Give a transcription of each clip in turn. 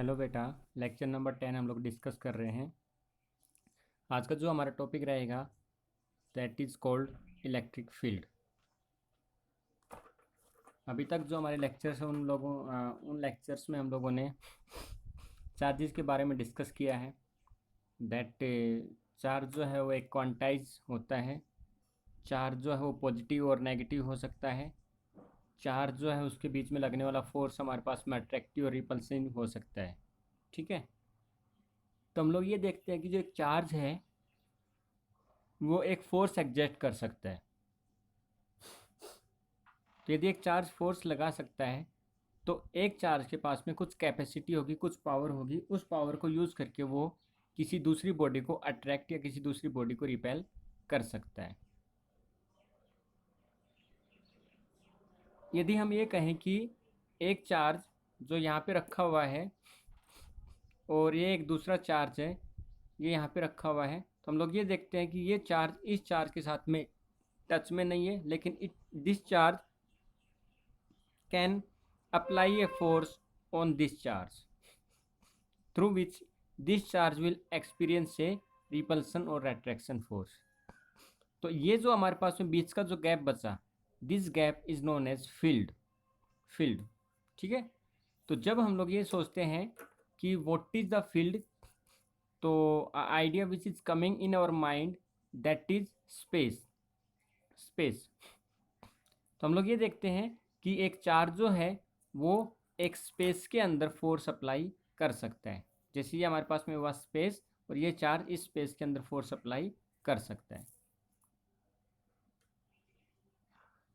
Hello बेटा। Lecture number 10 हम लोग डिस्कस कर रहे हैं। आज का जो हमारा टॉपिक रहेगा that is called electric field. अभी तक जो हमारे लेक्चर्स हैं उन लेक्चर्स में हम लोगों ने चार्जेस के बारे में डिस्कस किया है। दैट चार्ज जो है वो एक क्वांटाइज होता है। चार्ज जो है वो पॉजिटिव और नेगेटिव हो सकता है। चार्ज जो है उसके बीच में लगने वाला फोर्स हमारे पास में अट्रैक्टिव और रिपल्सिव हो सकता है। ठीक है, तो हम लोग ये देखते हैं कि जो एक चार्ज है वो एक फोर्स एग्जर्ट कर सकता है। तो यदि एक चार्ज फोर्स लगा सकता है तो एक चार्ज के पास में कुछ कैपेसिटी होगी, कुछ पावर होगी। उस पावर को यूज़ करके वो किसी दूसरी बॉडी को अट्रैक्ट या किसी दूसरी बॉडी को रिपेल कर सकता है। यदि हम ये कहें कि एक चार्ज जो यहाँ पे रखा हुआ है और ये एक दूसरा चार्ज है, ये यहाँ पे रखा हुआ है, तो हम लोग ये देखते हैं कि ये चार्ज इस चार्ज के साथ में टच में नहीं है, लेकिन this charge can apply a force on this charge through which this charge will experience a repulsion or attraction force। तो ये जो हमारे पास में बीच का जो गैप बचा, this gap is known as field. ठीक है, तो जब हम लोग ये सोचते हैं कि व्हाट इज द फील्ड, तो idea which is coming in our mind that is space. तो हम लोग ये देखते हैं कि एक चार्ज जो है वो एक स्पेस के अंदर फोर्स अप्लाई कर सकता है। जैसे ये हमारे पास में हुआ स्पेस, और ये चार्ज इस स्पेस के अंदर फोर्स अप्लाई कर सकता है।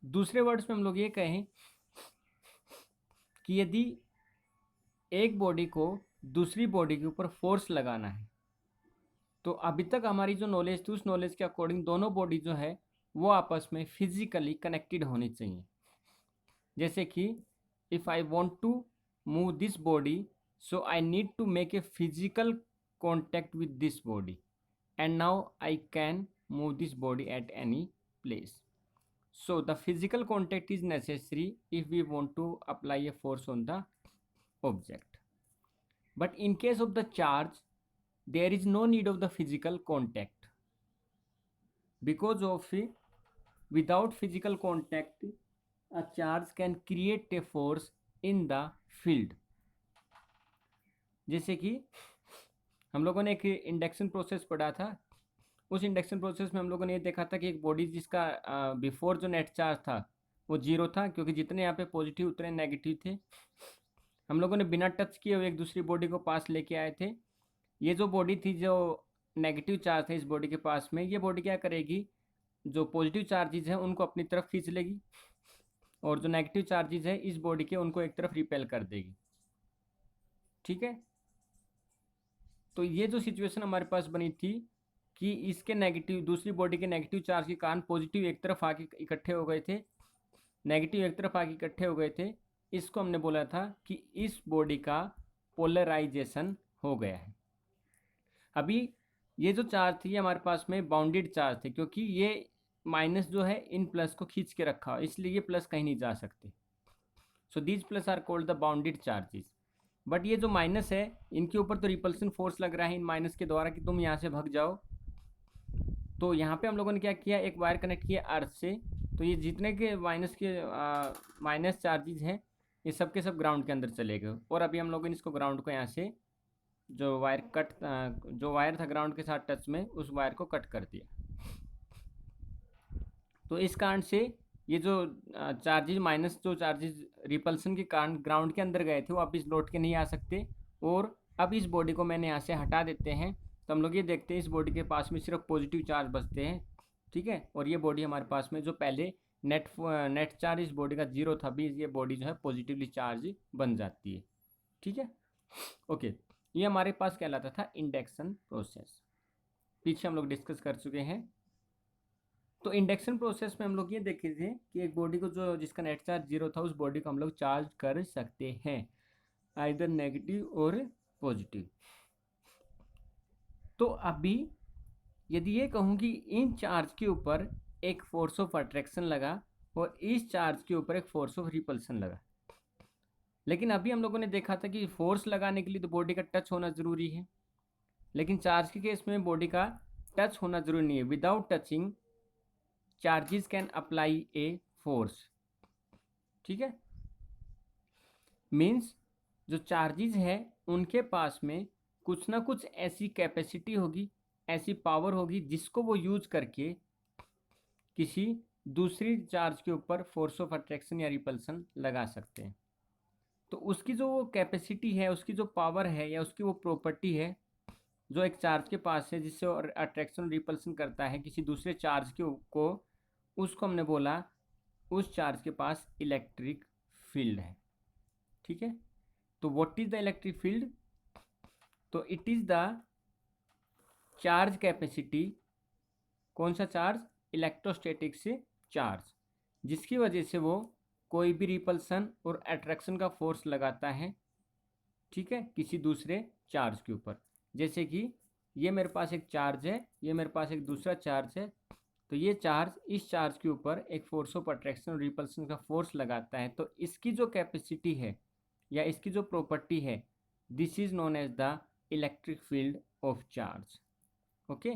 दूसरे वर्ड्स में हम लोग ये कहें कि यदि एक बॉडी को दूसरी बॉडी के ऊपर फोर्स लगाना है, तो अभी तक हमारी जो नॉलेज थी उस नॉलेज के अकॉर्डिंग दोनों बॉडी जो है वो आपस में फिजिकली कनेक्टेड होनी चाहिए। जैसे कि if I want to move this body, so I need to make a physical contact with this body, and now I can move this body at any place. So the physical contact is necessary if we want to apply a force on the object. But in case of the charge, there is no need of the physical contact, because of without physical contact a charge can create a force in the field। जैसे कि हम लोगों ने एक induction process पढ़ा था। उस induction process में हम लोगों ने ये देखा था कि एक बॉडी जिसका बिफोर जो नेट चार्ज था वो जीरो था, क्योंकि जितने यहाँ पे पॉजिटिव उतने नेगेटिव थे। हम लोगों ने बिना टच किए हुए एक दूसरी बॉडी को पास लेके आए थे। ये जो बॉडी थी, जो नेगेटिव चार्ज थे इस बॉडी के पास में, ये बॉडी क्या करेगी, जो पॉजिटिव चार्जेज हैं उनको अपनी तरफ खींच लेगी, और जो नेगेटिव चार्जेज हैं इस बॉडी के उनको एक तरफ रिपेल कर देगी। ठीक है, तो ये जो सिचुएशन हमारे पास बनी थी कि इसके नेगेटिव, दूसरी बॉडी के नेगेटिव चार्ज के कारण पॉजिटिव एक तरफ आके इकट्ठे हो गए थे, नेगेटिव एक तरफ आके इकट्ठे हो गए थे, इसको हमने बोला था कि इस बॉडी का पोलराइजेशन हो गया है। अभी ये जो चार्ज थी ये हमारे पास में बाउंडेड चार्ज थे, क्योंकि ये माइनस जो है इन प्लस को खींच के रखा हो, इसलिए ये प्लस कहीं नहीं जा सकते। So these plus are called the bounded charges. But ये जो माइनस है इनके ऊपर तो रिपल्सन फोर्स लग रहा है इन माइनस के द्वारा कि तुम यहाँ से भाग जाओ। तो यहाँ पे हम लोगों ने क्या किया, एक वायर कनेक्ट किया अर्थ से। तो ये जितने के माइनस चार्जेज हैं ये सब के सब ग्राउंड के अंदर चले गए, और अभी हम लोगों ने इसको ग्राउंड को यहाँ से जो वायर था ग्राउंड के साथ टच में, उस वायर को कट कर दिया। तो इस कारण से ये जो चार्जेज, माइनस जो चार्जेज रिपल्सन के कारण ग्राउंड के अंदर गए थे वो वापस लौट के नहीं आ सकते। और अब इस बॉडी को मैंने यहाँ से हटा देते हैं, तो हम लोग ये देखते हैं इस बॉडी के पास में सिर्फ पॉजिटिव चार्ज बचते हैं। ठीक है, और ये बॉडी हमारे पास में जो पहले नेट चार्ज इस बॉडी का जीरो था, अभी ये बॉडी जो है पॉजिटिवली चार्ज बन जाती है। ठीक है, ओके, ये हमारे पास कहलाता था इंडक्शन प्रोसेस। पीछे हम लोग डिस्कस कर चुके हैं। तो इंडक्शन प्रोसेस में हम लोग ये देखे थे कि एक बॉडी को जो जिसका नेट चार्ज जीरो था उस बॉडी को हम लोग चार्ज कर सकते हैं, आइदर नेगेटिव और पॉजिटिव। तो अभी यदि ये कहूँ कि इन चार्ज के ऊपर एक फोर्स ऑफ अट्रैक्शन लगा और इस चार्ज के ऊपर एक फोर्स ऑफ रिपल्सन लगा, लेकिन अभी हम लोगों ने देखा था कि फोर्स लगाने के लिए तो बॉडी का टच होना ज़रूरी है, लेकिन चार्ज के केस में बॉडी का टच होना ज़रूरी नहीं है। Without touching charges can apply a force. ठीक है, मीन्स जो चार्जेस है उनके पास में कुछ ना कुछ ऐसी कैपेसिटी होगी, ऐसी पावर होगी जिसको वो यूज करके किसी दूसरी चार्ज के ऊपर फोर्स ऑफ अट्रैक्शन या रिपल्सन लगा सकते हैं। तो उसकी जो वो कैपेसिटी है, उसकी जो पावर है या उसकी वो प्रॉपर्टी है जो एक चार्ज के पास है, जिससे अट्रैक्शन और रिपल्सन करता है किसी दूसरे चार्ज को, उसको हमने बोला उस चार्ज के पास इलेक्ट्रिक फील्ड है। ठीक है, तो what is the electric field? तो it is the charge capacity. कौन सा चार्ज? इलेक्ट्रोस्टैटिक से चार्ज, जिसकी वजह से वो कोई भी रिपल्सन और अट्रैक्शन का फोर्स लगाता है, ठीक है, किसी दूसरे चार्ज के ऊपर। जैसे कि ये मेरे पास एक चार्ज है, ये मेरे पास एक दूसरा चार्ज है, तो ये चार्ज इस चार्ज के ऊपर एक फोर्स ऑफ अट्रैक्शन और रिपल्सन का फोर्स लगाता है। तो इसकी जो कैपेसिटी है या इसकी जो प्रॉपर्टी है, this is known as the electric field of charge. Okay,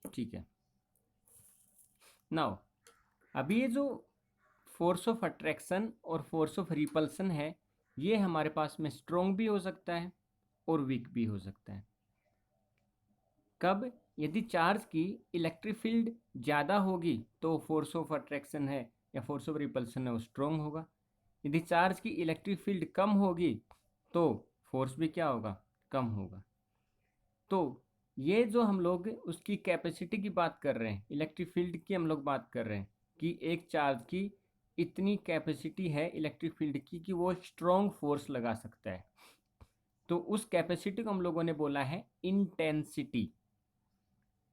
ठीक है। नाउ अभी ये जो फोर्स ऑफ अट्रैक्शन और फोर्स ऑफ रिपल्सन है, ये हमारे पास में स्ट्रॉन्ग भी हो सकता है और वीक भी हो सकता है। कब? यदि चार्ज की इलेक्ट्रिक फील्ड ज़्यादा होगी तो फोर्स ऑफ अट्रैक्शन है या फोर्स ऑफ रिपल्सन है वो स्ट्रॉन्ग होगा। यदि चार्ज की इलेक्ट्रिक फील्ड कम होगी तो फोर्स भी क्या होगा? कम होगा। तो ये जो हम लोग उसकी कैपेसिटी की बात कर रहे हैं, इलेक्ट्रिक फील्ड की हम लोग बात कर रहे हैं कि एक चार्ज की इतनी कैपेसिटी है इलेक्ट्रिक फील्ड की कि वो स्ट्रॉन्ग फोर्स लगा सकता है। तो उस कैपेसिटी को हम लोगों ने बोला है इंटेंसिटी।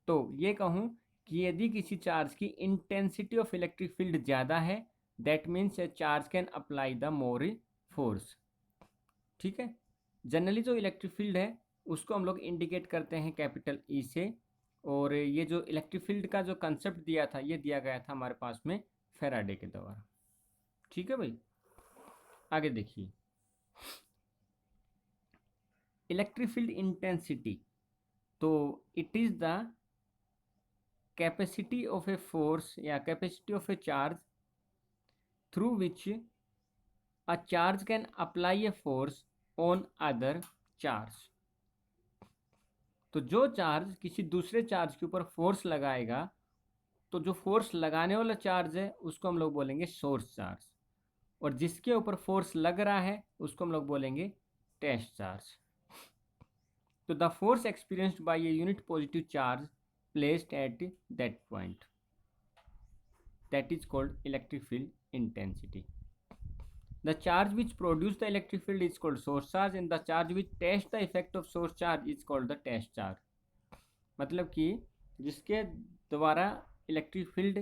तो ये कहूँ कि यदि किसी चार्ज की इंटेंसिटी ऑफ इलेक्ट्रिक फील्ड ज़्यादा है, that means A charge can apply the more force. ठीक है, जनरली जो इलेक्ट्रिक फील्ड है उसको हम लोग इंडिकेट करते हैं कैपिटल ई से। और ये जो इलेक्ट्रिक फील्ड का जो कंसेप्ट दिया था, ये दिया गया था हमारे पास में फैराडे के द्वारा। ठीक है भाई, आगे देखिए इलेक्ट्रिक फील्ड इंटेंसिटी। तो it is the capacity of a force या capacity of a charge through which a charge can apply a force on other charge। तो जो चार्ज किसी दूसरे चार्ज के ऊपर फोर्स लगाएगा, तो जो फोर्स लगाने वाला चार्ज है उसको हम लोग बोलेंगे सोर्स चार्ज, और जिसके ऊपर फोर्स लग रहा है उसको हम लोग बोलेंगे टेस्ट चार्ज। तो the force experienced bye a unit positive charge placed at that point, that is called electric field intensity. The charge which produce the electric field is called source charge and the charge which test the effect of source charge is called the test charge। मतलब कि जिसके द्वारा electric field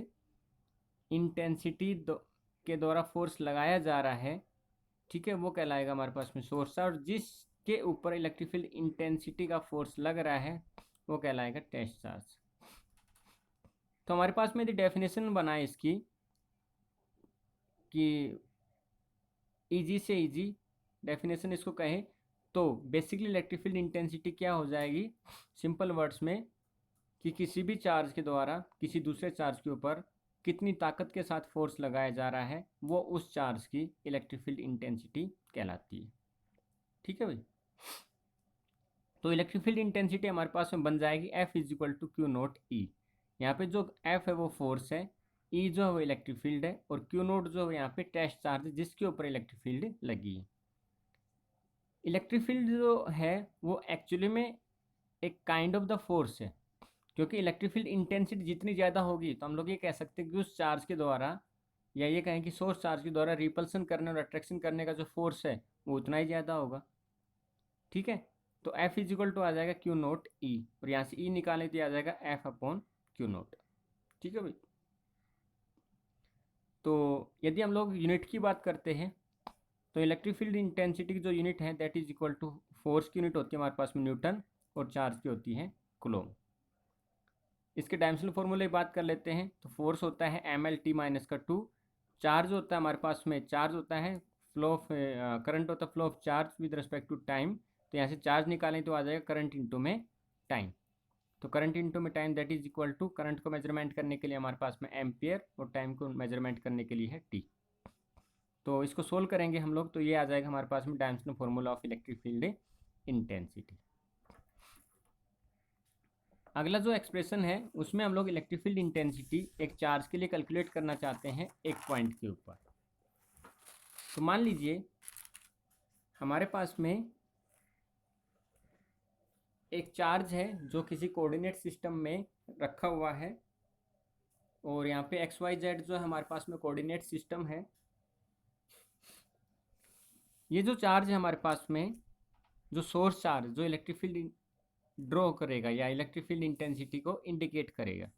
intensity के द्वारा force लगाया जा रहा है, ठीक है, वो कहलाएगा हमारे पास में सोर्स चार्ज। जिसके ऊपर इलेक्ट्रिक फील्ड इंटेंसिटी का फोर्स लग रहा है वो कहलाएगा टेस्ट चार्ज। तो हमारे पास में यदि डेफिनेशन बनाए इसकी कि इजी से इजी डेफिनेशन इसको कहें तो बेसिकली इलेक्ट्रिक फील्ड इंटेंसिटी क्या हो जाएगी, सिंपल वर्ड्स में, कि किसी भी चार्ज के द्वारा किसी दूसरे चार्ज के ऊपर कितनी ताकत के साथ फोर्स लगाया जा रहा है वो उस चार्ज की इलेक्ट्रिक फील्ड इंटेंसिटी कहलाती है। ठीक है भाई, तो इलेक्ट्रिक फील्ड इंटेंसिटी हमारे पास में बन जाएगी F is equal to q naught E. यहाँ पे जो F है वो फोर्स है, ई जो है वो इलेक्ट्रिक फील्ड है, और क्यू नोट जो है यहाँ पे टेस्ट चार्ज जिसके ऊपर इलेक्ट्रिक फील्ड लगी है। इलेक्ट्रिक फील्ड जो है वो एक्चुअली में एक काइंड ऑफ द फोर्स है, क्योंकि इलेक्ट्रिक फील्ड इंटेंसिटी जितनी ज़्यादा होगी तो हम लोग ये कह सकते हैं कि उस चार्ज के द्वारा, या ये कहें कि सोर्स चार्ज के द्वारा रिपल्सन करने और अट्रैक्शन करने का जो फोर्स है वो उतना ही ज़्यादा होगा। ठीक है, तो F इज इक्वल टू आ जाएगा क्यू नोट ई, और यहाँ से ई निकालने तो आ जाएगा F अपॉन क्यू नोट। ठीक है भाई, तो यदि हम लोग यूनिट की बात करते हैं तो इलेक्ट्रिक फील्ड इंटेंसिटी की जो यूनिट है that is equal to, force की यूनिट होती है हमारे पास में न्यूटन और चार्ज की होती है कूलॉम। इसके डायमेंशनल फॉर्मूले की बात कर लेते हैं। तो फोर्स होता है ml t माइनस का 2, चार्ज होता है हमारे पास में, चार्ज होता है फ्लो ऑफ करंट होता है flow of charge with respect to time, तो यहाँ से चार्ज निकालें तो आ जाएगा करंट इंटू में टाइम। तो करंट इंटू में time that is equal to, current को मेजरमेंट करने के लिए हमारे पास में एम्पियर और टाइम को मेजरमेंट करने के लिए है टी। तो इसको सोल्व करेंगे हम लोग, तो ये आ जाएगा हमारे पास में dimensional formula of electric field intensity. अगला जो एक्सप्रेशन है उसमें हम लोग इलेक्ट्रिक फील्ड इंटेंसिटी एक चार्ज के लिए कैलकुलेट करना चाहते हैं एक पॉइंट के ऊपर। तो मान लीजिए हमारे पास में एक चार्ज है जो किसी कोऑर्डिनेट सिस्टम में रखा हुआ है, और यहाँ पे एक्स वाई जेड जो है हमारे पास में कोऑर्डिनेट सिस्टम है। ये जो चार्ज है हमारे पास में, जो सोर्स चार्ज जो इलेक्ट्रिक फील्ड ड्रॉ करेगा या इलेक्ट्रिक फील्ड इंटेंसिटी को इंडिकेट करेगा,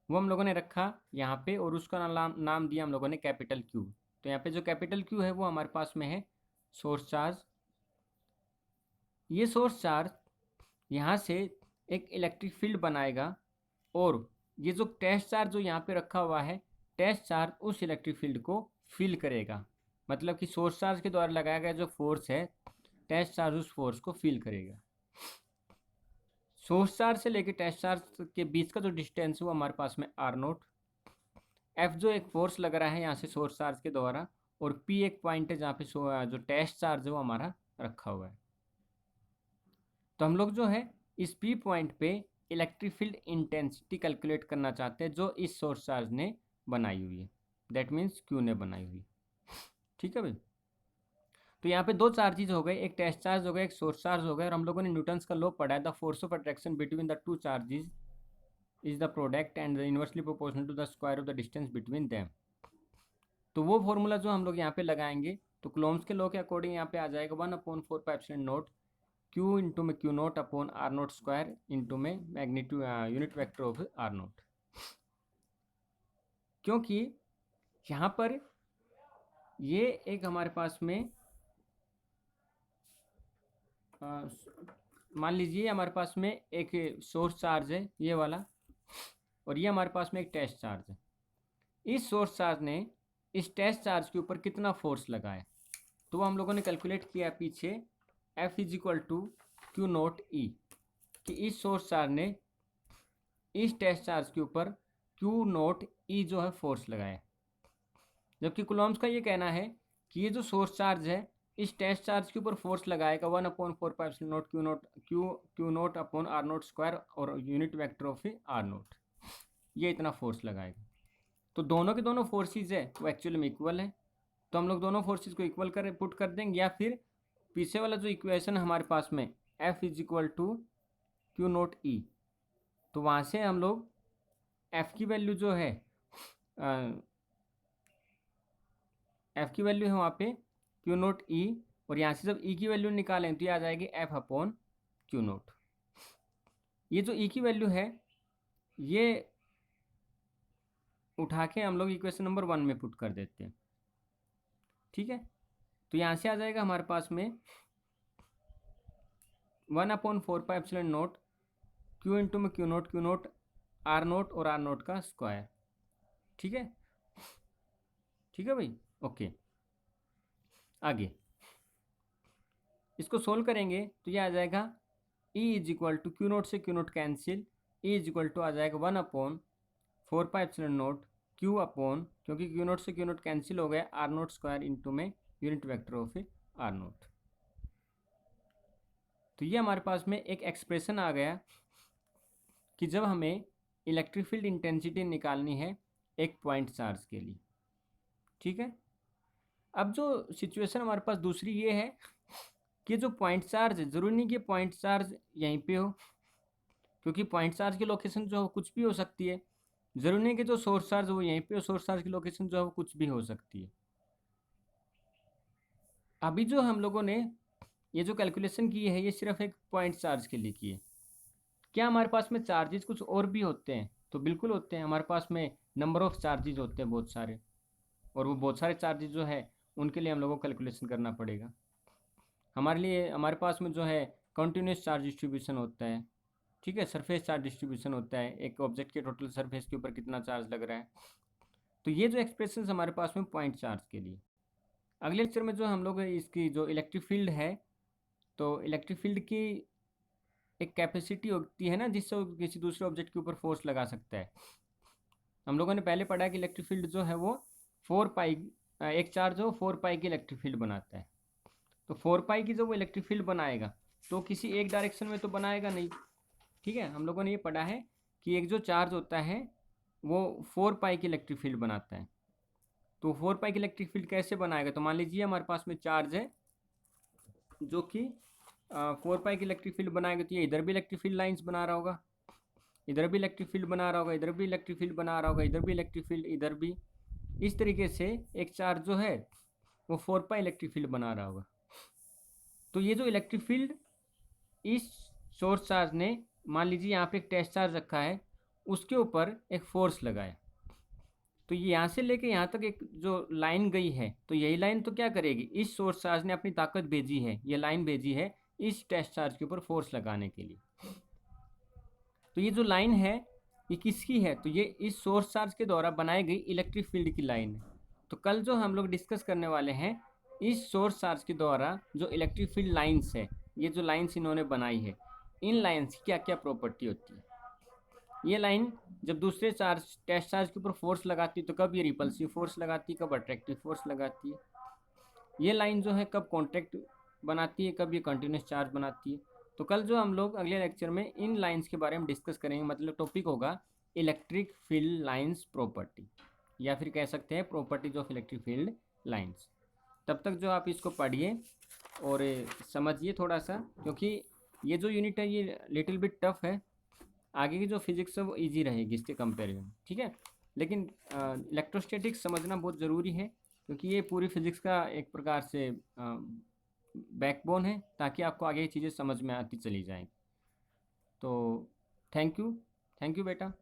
वो हम लोगों ने रखा यहाँ पे, और उसका नाम दिया हम लोगों ने कैपिटल क्यू। तो यहाँ पे जो कैपिटल क्यू है वो हमारे पास में है सोर्स चार्ज। ये सोर्स चार्ज यहाँ से एक इलेक्ट्रिक फील्ड बनाएगा, और ये जो टेस्ट चार्ज जो यहाँ पे रखा हुआ है, टेस्ट चार्ज उस इलेक्ट्रिक फील्ड को फील करेगा। मतलब कि सोर्स चार्ज के द्वारा लगाया गया जो फोर्स है, टेस्ट चार्ज उस फोर्स को फील करेगा। सोर्स चार्ज से लेके टेस्ट चार्ज के बीच का जो डिस्टेंस है वो हमारे पास में आर नोट, एफ जो एक फोर्स लग रहा है यहाँ से सोर्स चार्ज के द्वारा, और पी एक पॉइंट है जहाँ पे जो टेस्ट चार्ज है वो हमारा रखा हुआ है। तो हम लोग जो है इस पी पॉइंट पे इलेक्ट्रिक फील्ड इंटेंसिटी कैलकुलेट करना चाहते हैं जो इस सोर्स चार्ज ने बनाई हुई है, दैट मीन्स क्यू ने बनाई हुई। ठीक है भाई। तो यहाँ पे दो चार्जेज हो गए, एक टेस्ट चार्ज हो गया, एक सोर्स चार्ज हो गया, और हम लोगों ने न्यूटन्स का लॉ पढ़ा है, the force of attraction between the two charges is the product and the inversely proportional to the square of the distance between them. तो वो फॉर्मूला जो हम लोग यहाँ पे लगाएंगे, तो क्लोम्स के लॉ के अकॉर्डिंग यहाँ पे आ जाएगा 1/4π0 क्यू इंटू में q naught upon r naught square into में magnitude unit vector of r naught. क्योंकि यहाँ पर ये एक हमारे पास में मान लीजिए हमारे पास में एक सोर्स चार्ज है ये वाला, और ये हमारे पास में एक टेस्ट चार्ज है। इस सोर्स चार्ज ने इस टेस्ट चार्ज के ऊपर कितना फोर्स लगाया, तो वो हम लोगों ने कैलकुलेट किया पीछे, F is equal to q naught E, कि इस सोर्स चार्ज ने इस टेस्ट चार्ज के ऊपर क्यू नोट ई जो है फोर्स लगाया। जबकि कुलॉम्स का ये कहना है कि ये जो सोर्स चार्ज है इस टेस्ट चार्ज के ऊपर फोर्स लगाएगा 1/4π0 q naught upon r naught square और unit vector of r naught, ये इतना फोर्स लगाएगा। तो दोनों के दोनों फोर्सेस है वो एक्चुअली में इक्वल है, तो हम लोग दोनों फोर्सेस को इक्वल कर पुट कर देंगे, या फिर पीछे वाला जो इक्वेशन है हमारे पास में F is equal to q naught E, तो वहाँ से हम लोग F की वैल्यू जो है F की वैल्यू है वहाँ पे क्यू नोट ई, और यहाँ से जब E की वैल्यू निकालें तो ये आ जाएगी F अपॉन क्यू नोट। ये जो E की वैल्यू है ये उठा के हम लोग इक्वेशन नंबर 1 में पुट कर देते हैं। ठीक है। तो यहाँ से आ जाएगा हमारे पास में 1/4π0 क्यू इंटू में क्यू नोट आर नोट और आर नोट का स्क्वायर। ठीक है, ठीक है भाई, ओके। आगे इसको सोल्व करेंगे तो ये आ जाएगा E is equal to q naught से q naught cancel, E is equal to आ जाएगा 1/4π0 क्यू अपॉन, क्योंकि क्यू नोट से क्यू नोट कैंसिल हो गया, आर नोट स्क्वायर इंटू में unit vector of r naught. तो ये हमारे पास में एक एक्सप्रेशन आ गया कि जब हमें इलेक्ट्रिक फील्ड इंटेंसिटी निकालनी है एक पॉइंट चार्ज के लिए। ठीक है। अब जो सिचुएशन हमारे पास दूसरी ये है कि जो पॉइंट चार्ज है, ज़रूरी नहीं कि पॉइंट चार्ज यहीं पे हो, क्योंकि पॉइंट चार्ज की लोकेशन जो हो कुछ भी हो सकती है। ज़रूरी नहीं कि जो सोर्स चार्ज वो यहीं पे हो, सोर्स चार्ज की लोकेशन जो है वो कुछ भी हो सकती है। अभी जो हम लोगों ने ये जो कैलकुलेशन की है ये सिर्फ एक पॉइंट चार्ज के लिए की है। क्या हमारे पास में चार्जेस कुछ और भी होते हैं? तो बिल्कुल होते हैं। हमारे पास में नंबर ऑफ़ चार्जेस होते हैं बहुत सारे, और वो बहुत सारे चार्जेस जो है उनके लिए हम लोगों को कैलकुलेशन करना पड़ेगा। हमारे पास में जो है कंटिन्यूस चार्ज डिस्ट्रीब्यूशन होता है। ठीक है, सरफेस चार्ज डिस्ट्रीब्यूशन होता है, एक ऑब्जेक्ट के टोटल सरफेस के ऊपर कितना चार्ज लग रहा है। तो ये जो एक्सप्रेशन हमारे पास में पॉइंट चार्ज के लिए, अगले लेक्चर में जो हम लोग इसकी जो इलेक्ट्रिक फील्ड है, तो इलेक्ट्रिक फील्ड की एक कैपेसिटी होती है ना, जिससे वो किसी दूसरे ऑब्जेक्ट के ऊपर फोर्स लगा सकता है। हम लोगों ने पहले पढ़ा कि इलेक्ट्रिक फील्ड जो है वो 4 पाई, एक चार्ज हो 4 पाई की इलेक्ट्रिक फील्ड बनाता है। तो 4 पाई की जो वो इलेक्ट्रिक फील्ड बनाएगा तो किसी एक डायरेक्शन में तो बनाएगा नहीं। ठीक है, हम लोगों ने ये पढ़ा है कि एक जो चार्ज होता है वो 4 पाई की इलेक्ट्रिक फील्ड बनाता है। तो 4 पाई की इलेक्ट्रिक फील्ड कैसे बनाएगा? तो मान लीजिए हमारे पास में चार्ज है जो कि 4 पाई की इलेक्ट्रिक फील्ड बनाएगा, तो ये इधर भी इलेक्ट्रिक फील्ड लाइंस बना रहा होगा, इधर भी इलेक्ट्रिक फील्ड बना रहा होगा, इधर भी इलेक्ट्रिक फील्ड बना रहा होगा, इधर भी इलेक्ट्रिक फील्ड, इधर भी। इस तरीके से एक चार्ज जो है वो 4 पाई इलेक्ट्रिक फील्ड बना रहा होगा। तो ये जो इलेक्ट्रिक फील्ड इस सोर्स चार्ज ने, मान लीजिए यहाँ पे एक टेस्ट चार्ज रखा है, उसके ऊपर एक फोर्स लगाया, तो ये यहाँ से लेके यहाँ तक एक जो लाइन गई है, तो यही लाइन तो क्या करेगी, इस सोर्स चार्ज ने अपनी ताकत भेजी है, ये लाइन भेजी है इस टेस्ट चार्ज के ऊपर फोर्स लगाने के लिए। तो ये जो लाइन है ये किसकी है? तो ये इस सोर्स चार्ज के द्वारा बनाई गई इलेक्ट्रिक फील्ड की लाइन है। तो कल जो हम लोग डिस्कस करने वाले हैं, इस सोर्स चार्ज के द्वारा जो इलेक्ट्रिक फील्ड लाइन्स है, ये जो लाइन्स इन्होंने बनाई है, इन लाइन्स की क्या क्या प्रॉपर्टी होती है। ये लाइन जब दूसरे चार्ज टेस्ट चार्ज के ऊपर फोर्स लगाती है तो कब ये रिपल्सिव फोर्स लगाती है, कब अट्रैक्टिव फोर्स लगाती है। ये लाइन जो है कब कॉन्ट्रैक्ट बनाती है, कब ये कंटिन्यूस चार्ज बनाती है। तो कल जो हम लोग अगले लेक्चर में इन लाइंस के बारे में डिस्कस करेंगे, मतलब टॉपिक होगा इलेक्ट्रिक फील्ड लाइंस प्रॉपर्टी, या फिर कह सकते हैं properties of electric field lines. तब तक जो आप इसको पढ़िए और समझिए थोड़ा सा, क्योंकि ये जो यूनिट है ये लिटिल बिट टफ है। आगे की जो फिजिक्स है वो इजी रहेगी इसके कंपेरिजन, ठीक है। लेकिन इलेक्ट्रोस्टैटिक्स समझना बहुत ज़रूरी है, क्योंकि ये पूरी फिजिक्स का एक प्रकार से बैकबोन है, ताकि आपको आगे ये चीज़ें समझ में आती चली जाएँ। तो थैंक यू बेटा।